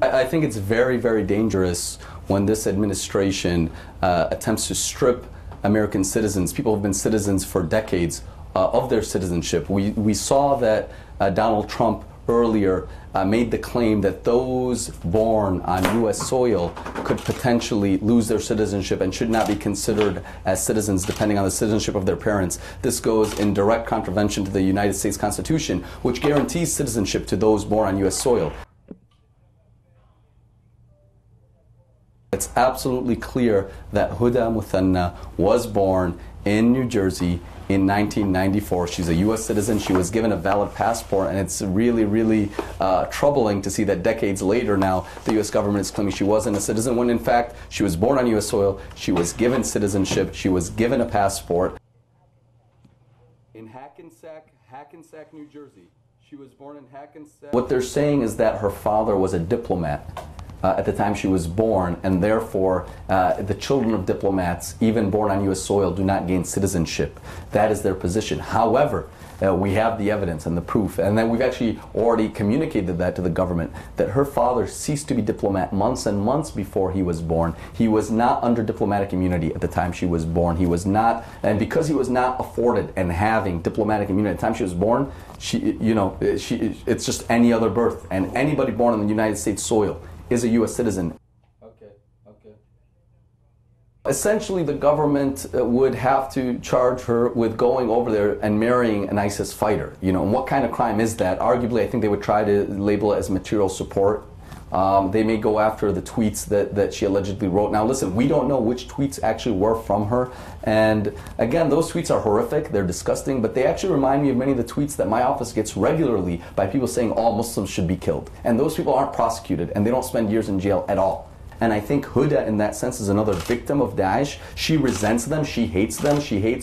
I think it's very, very dangerous when this administration attempts to strip American citizens, people who have been citizens for decades, of their citizenship. We saw that Donald Trump earlier made the claim that those born on U.S. soil could potentially lose their citizenship and should not be considered as citizens depending on the citizenship of their parents. This goes in direct contravention to the United States Constitution, which guarantees citizenship to those born on U.S. soil. It's absolutely clear that Hoda Muthana was born in New Jersey in 1994. She's a U.S. citizen. She was given a valid passport, and it's really, really troubling to see that decades later now the U.S. government is claiming she wasn't a citizen when in fact she was born on U.S. soil, she was given citizenship, she was given a passport. In Hackensack, New Jersey. She was born in Hackensack. What they're saying is that her father was a diplomat at the time she was born, and therefore the children of diplomats, even born on U.S. soil, do not gain citizenship. That is their position. However, we have the evidence and the proof, and then we've actually already communicated that to the government, that her father ceased to be diplomat months and months before he was born. He was not under diplomatic immunity at the time she was born. He was not, and because he was not afforded and having diplomatic immunity at the time she was born, it's just any other birth, and anybody born on the United States soil is a U.S. citizen. Okay. Essentially, the government would have to charge her with going over there and marrying an ISIS fighter. And what kind of crime is that? Arguably, I think they would try to label it as material support. They may go after the tweets that she allegedly wrote. Now listen, we don't know which tweets actually were from her, and again, those tweets are horrific, they're disgusting, but they actually remind me of many of the tweets that my office gets regularly by people saying all Muslims should be killed. And those people aren't prosecuted, and they don't spend years in jail at all. And I think Hoda, in that sense, is another victim of Daesh. She resents them, she hates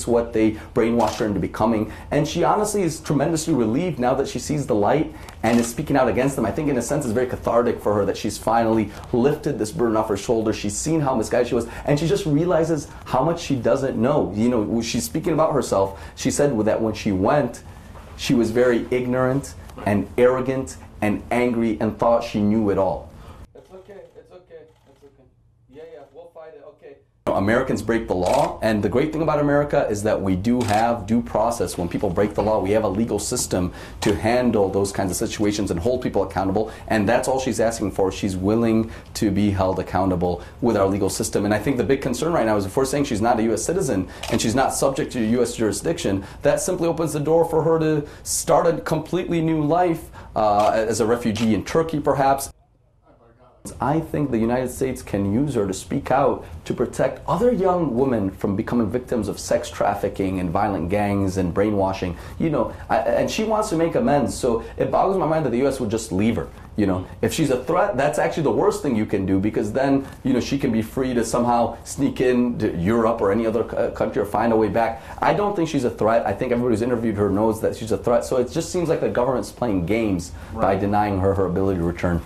what they brainwashed her into becoming, and she honestly is tremendously relieved now that she sees the light and is speaking out against them. I think in a sense it's very cathartic for her that she's finally lifted this burden off her shoulders. She's seen how misguided she was, and she just realizes how much she doesn't know. She's speaking about herself. She said that when she went, she was very ignorant and arrogant and angry and thought she knew it all. Americans break the law, and the great thing about America is that we do have due process. When people break the law, we have a legal system to handle those kinds of situations and hold people accountable, and that's all she's asking for. She's willing to be held accountable with our legal system. And I think the big concern right now is if we're saying she's not a U.S. citizen and she's not subject to U.S. jurisdiction, that simply opens the door for her to start a completely new life as a refugee in Turkey, perhaps. I think the United States can use her to speak out to protect other young women from becoming victims of sex trafficking and violent gangs and brainwashing. And she wants to make amends, so it boggles my mind that the U.S. would just leave her. If she's a threat, that's actually the worst thing you can do, because then, she can be free to somehow sneak into Europe or any other country or find a way back. I don't think she's a threat. I think everybody who's interviewed her knows that she's a threat. So it just seems like the government's playing games by denying her her ability to return.